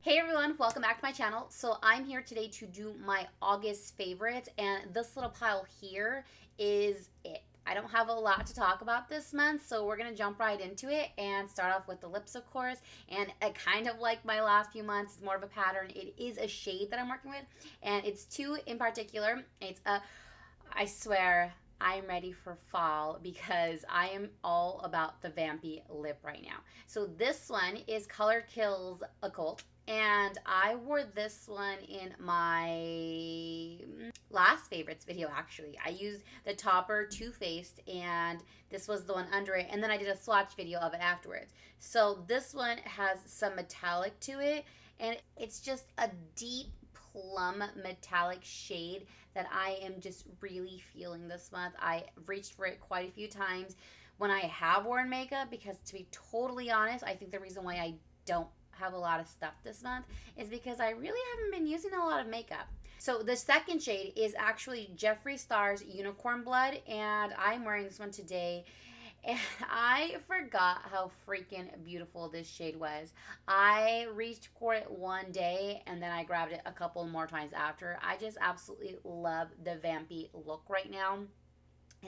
Hey everyone, welcome back to my channel. So I'm here today to do my August favorites, and this little pile here is it. I don't have a lot to talk about this month, so we're going to jump right into it and start off with the lips, of course. And kind of like my last few months, it's more of a pattern. It is a shade that I'm working with, and it's two in particular. I swear, I'm ready for fall because I am all about the vampy lip right now. So this one is Color Kills Occult, and I wore this one in my last favorites video. Actually, I used the topper Too Faced, and this was the one under it, and then I did a swatch video of it afterwards. So this one has some metallic to it, and it's just a deep plum metallic shade that I am just really feeling this month. I reached for it quite a few times when I have worn makeup because, to be totally honest, I think the reason why I don't have a lot of stuff this month is because I really haven't been using a lot of makeup. So the second shade is actually Jeffree Star's Unicorn Blood, and I'm wearing this one today. And I forgot how freaking beautiful this shade was. I reached for it one day and then I grabbed it a couple more times after. I just absolutely love the vampy look right now.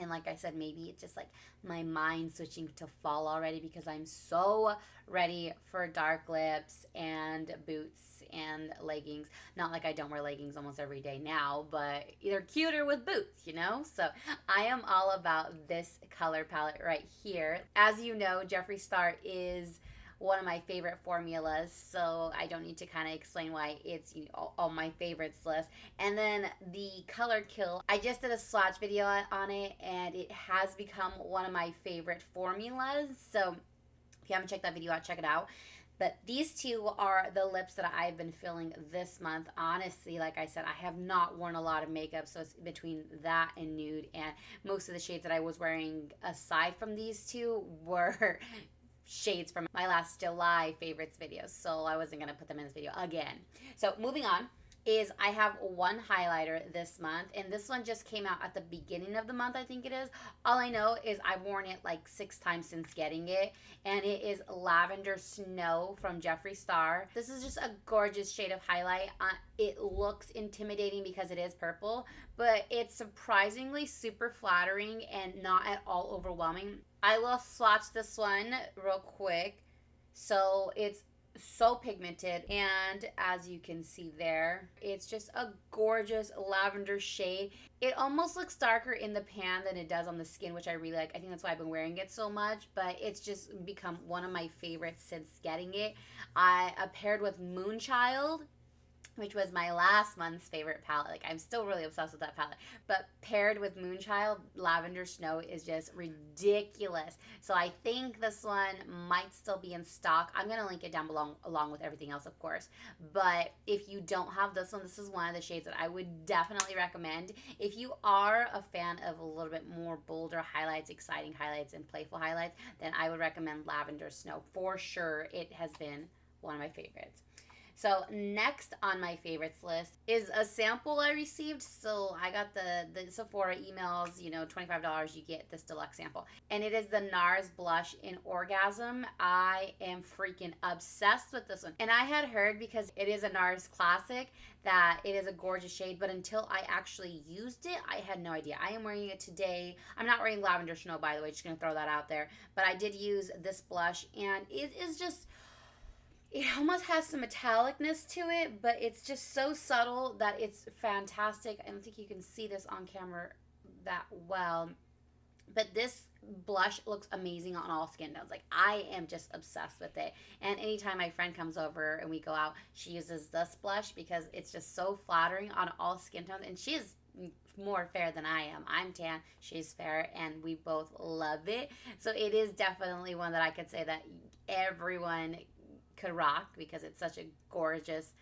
And like I said, maybe it's just like my mind switching to fall already because I'm so ready for dark lips and boots and leggings. Not like I don't wear leggings almost every day now, but they're cuter with boots, you know? So I am all about this color palette right here. As you know, Jeffree Star is one of my favorite formulas, so I don't need to kind of explain why it's all my favorites list. And then the Color Kill, I just did a swatch video on it, and it has become one of my favorite formulas. So if you haven't checked that video out, check it out. But these two are the lips that I've been feeling this month. Honestly, like I said, I have not worn a lot of makeup, so it's between that and nude. And most of the shades that I was wearing aside from these two were shades from my last July favorites videos, so I wasn't going to put them in this video again. So moving on is I have one highlighter this month, and this one just came out at the beginning of the month, I think it is. All I know is I've worn it like 6 times since getting it, and it is Lavender Snow from Jeffree Star. This is just a gorgeous shade of highlight. It looks intimidating because it is purple, but it's surprisingly super flattering and not at all overwhelming. I will swatch this one real quick. So it's so pigmented, and as you can see there, it's just a gorgeous lavender shade. It almost looks darker in the pan than it does on the skin, which I really like. I think that's why I've been wearing it so much, but it's just become one of my favorites since getting it. I paired with Moonchild, which was my last month's favorite palette. Like, I'm still really obsessed with that palette. But paired with Moonchild, Lavender Snow is just ridiculous. So I think this one might still be in stock. I'm going to link it down below along with everything else, of course. But if you don't have this one, this is one of the shades that I would definitely recommend. If you are a fan of a little bit more bolder highlights, exciting highlights, and playful highlights, then I would recommend Lavender Snow. For sure, it has been one of my favorites. So next on my favorites list is a sample I received. So I got the Sephora emails, $25, you get this deluxe sample. And it is the NARS blush in Orgasm. I am freaking obsessed with this one. And I had heard, because it is a NARS classic, that it is a gorgeous shade, but until I actually used it, I had no idea. I am wearing it today. I'm not wearing Lavender Snow, by the way, just gonna throw that out there. But I did use this blush, and it is just, it almost has some metallicness to it, but it's just so subtle that it's fantastic. I don't think you can see this on camera that well, but this blush looks amazing on all skin tones. Like, I am just obsessed with it. And anytime my friend comes over and we go out, she uses this blush because it's just so flattering on all skin tones. And she is more fair than I am. I'm tan, she's fair, and we both love it. So it is definitely one that I could say that everyone could rock because it's such a gorgeous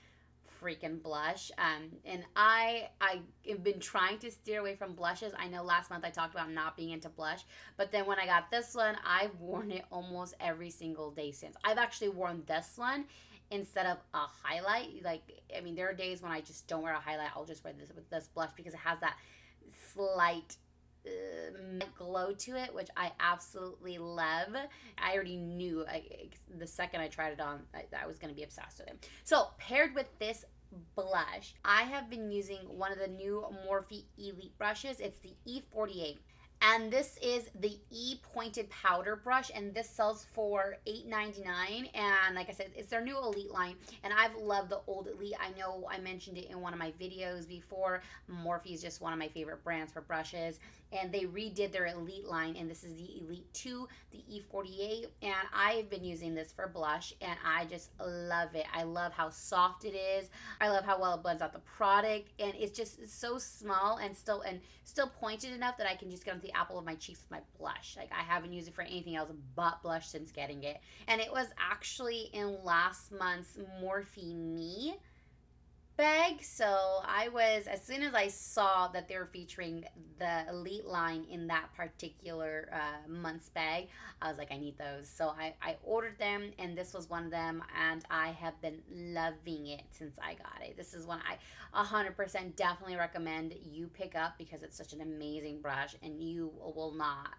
freaking blush. And I have been trying to steer away from blushes. I know last month I talked about not being into blush, but then when I got this one, I've worn it almost every single day since. I've actually worn this one instead of a highlight. Like, I mean, there are days when I just don't wear a highlight. I'll just wear this with this blush because it has that slight glow to it, which I absolutely love. I already knew the second I tried it on, I was going to be obsessed with it. So paired with this blush, I have been using one of the new Morphe Elite brushes. It's the E48. And this is the E pointed powder brush, and this sells for $8.99. And like I said, it's their new Elite line, and I've loved the old Elite. I know I mentioned it in one of my videos before. Morphe is just one of my favorite brands for brushes, and they redid their Elite line, and this is the Elite 2, the E48, and I've been using this for blush, and I just love it. I love how soft it is. I love how well it blends out the product, and it's just so small and still pointed enough that I can just get on the apple of my cheeks with my blush. Like, I haven't used it for anything else but blush since getting it. And it was actually in last month's Morphe Me bag. So I was, as soon as I saw that they were featuring the Elite line in that particular month's bag, I was like, I need those. So I ordered them, and this was one of them, and I have been loving it since I got it. This is one I 100% definitely recommend you pick up because it's such an amazing brush, and you will not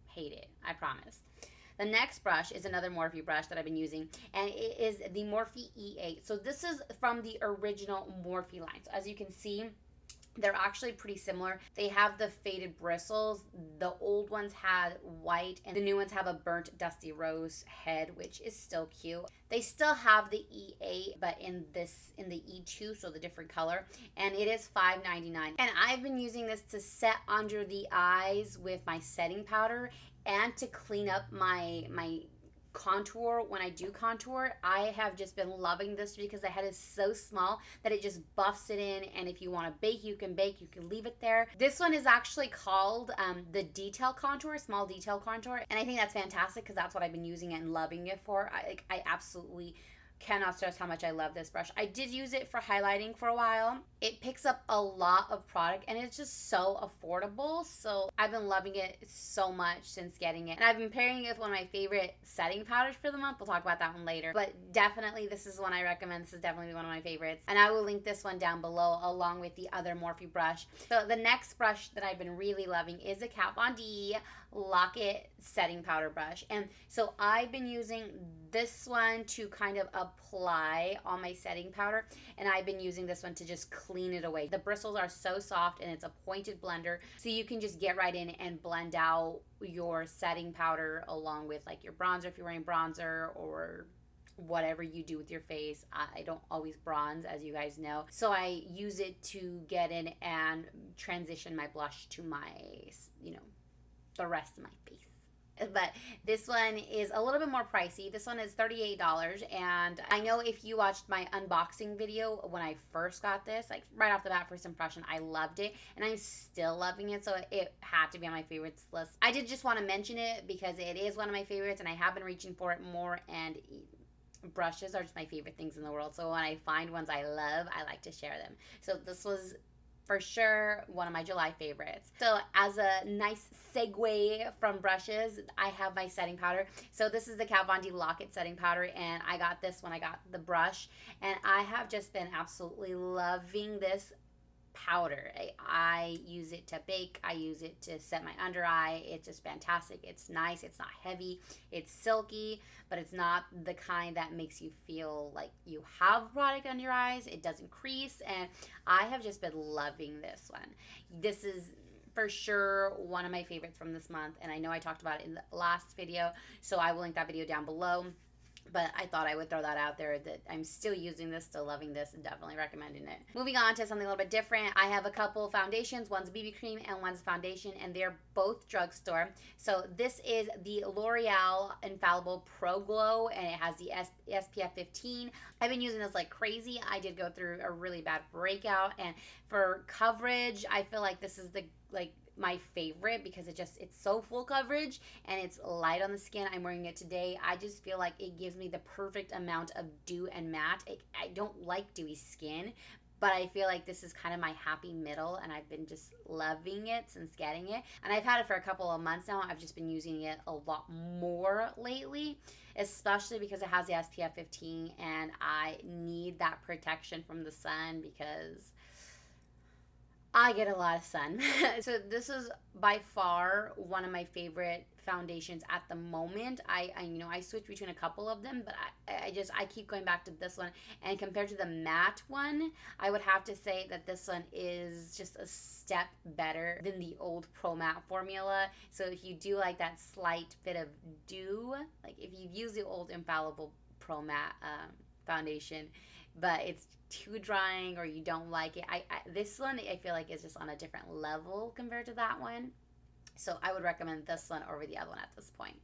hate it, I promise. The next brush is another Morphe brush that I've been using, and it is the Morphe E8. So this is from the original Morphe line. So as you can see, they're actually pretty similar. They have the faded bristles. The old ones had white, and the new ones have a burnt dusty rose head, which is still cute. They still have the E8, but in the E2, so the different color, and it is $5.99. And I've been using this to set under the eyes with my setting powder and to clean up my contour when I do contour. I have just been loving this because the head is so small that it just buffs it in, and if you want to bake, you can bake, you can leave it there. This one is actually called the detail contour, small detail contour, and I think that's fantastic because that's what I've been using it and loving it for. I absolutely cannot stress how much I love this brush. I did use it for highlighting for a while. It picks up a lot of product, and it's just so affordable. So I've been loving it so much since getting it. And I've been pairing it with one of my favorite setting powders for the month. We'll talk about that one later. But definitely, this is one I recommend. This is definitely one of my favorites. And I will link this one down below along with the other Morphe brush. So the next brush that I've been really loving is the Kat Von D Lock-It setting powder brush. And so I've been using this one to kind of apply on my setting powder, and I've been using this one to just clean it away. The bristles are so soft, and it's a pointed blender, so you can just get right in and blend out your setting powder along with like your bronzer if you're wearing bronzer, or whatever you do with your face. I don't always bronze, as you guys know, so I use it to get in and transition my blush to my, the rest of my face. But this one is a little bit more pricey. This one is $38, and I know if you watched my unboxing video when I first got this, like right off the bat, first impression, I loved it, and I'm still loving it, so it had to be on my favorites list. I did just want to mention it because it is one of my favorites, and I have been reaching for it more, and brushes are just my favorite things in the world, so when I find ones I love, I like to share them. So this was for sure one of my July favorites. So as a nice segue from brushes, I have my setting powder. So this is the Kat Von D Lock-It setting powder, and I got this when I got the brush, and I have just been absolutely loving this powder. I use it to bake. I use it to set my under eye. It's just fantastic. It's nice. It's not heavy. It's silky, but it's not the kind that makes you feel like you have product under your eyes. It doesn't crease, and I have just been loving this one. This is for sure one of my favorites from this month, and I know I talked about it in the last video, so I will link that video down below. But I thought I would throw that out there, that I'm still using this, still loving this, and definitely recommending it. Moving on to something a little bit different. I have a couple foundations. One's a BB cream and one's a foundation, and they're both drugstore. So this is the L'Oreal Infallible Pro Glow, and it has the SPF 15. I've been using this like crazy. I did go through a really bad breakout, and for coverage, I feel like this is my favorite because it's so full coverage and it's light on the skin. I'm wearing it today. I just feel like it gives me the perfect amount of dew and matte. I don't like dewy skin, but I feel like this is kind of my happy middle, and I've been just loving it since getting it. And I've had it for a couple of months now. I've just been using it a lot more lately, especially because it has the SPF 15, and I need that protection from the sun because I get a lot of sun. So this is by far one of my favorite foundations at the moment. I switch between a couple of them, but I keep going back to this one. And compared to the matte one, I would have to say that this one is just a step better than the old Pro Matte formula. So if you do like that slight bit of dew, like if you use the old Infallible Pro Matte foundation, but it's too drying or you don't like it, this one I feel like is just on a different level compared to that one. So I would recommend this one over the other one at this point.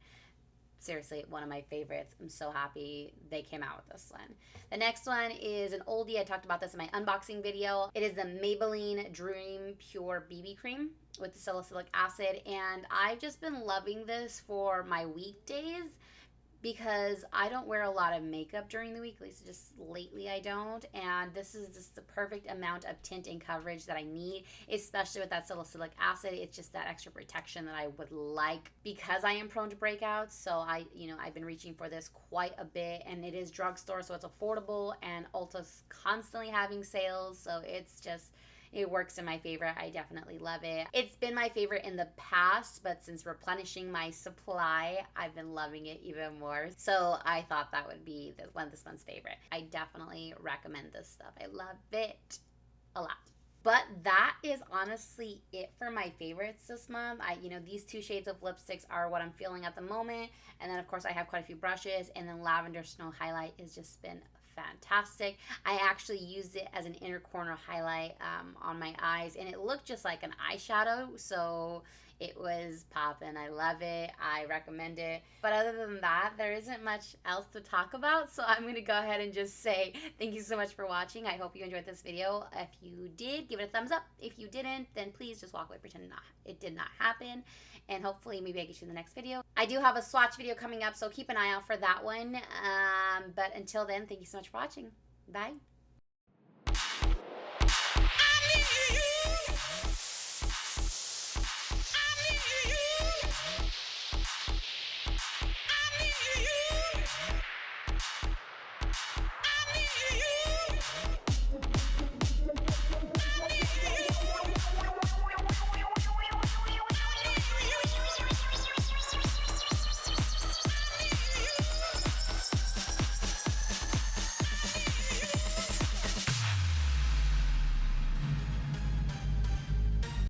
Seriously, one of my favorites. I'm so happy they came out with this one. The next one is an oldie. I talked about this in my unboxing video. It is the Maybelline Dream Pure BB Cream with the salicylic acid, and I've just been loving this for my weekdays because I don't wear a lot of makeup during the week, at least just lately I don't, and this is just the perfect amount of tint and coverage that I need, especially with that salicylic acid. It's just that extra protection that I would like because I am prone to breakouts. So I've been reaching for this quite a bit, and it is drugstore, so it's affordable, and Ulta's constantly having sales, so it works in my favor. I definitely love it. It's been my favorite in the past, but since replenishing my supply, I've been loving it even more. So I thought that would be this month's favorite. I definitely recommend this stuff. I love it a lot. But that is honestly it for my favorites this month. These two shades of lipsticks are what I'm feeling at the moment. And then, of course, I have quite a few brushes. And then Lavender Snow Highlight has just been fantastic. I actually used it as an inner corner highlight on my eyes, and it looked just like an eyeshadow, so it was poppin'. I love it. I recommend it. But other than that, there isn't much else to talk about, so I'm going to go ahead and just say thank you so much for watching. I hope you enjoyed this video. If you did, give it a thumbs up. If you didn't, then please just walk away, pretend it did not happen, and hopefully maybe I get you in the next video. I do have a swatch video coming up, so keep an eye out for that one. But until then, thank you so much for watching. Bye.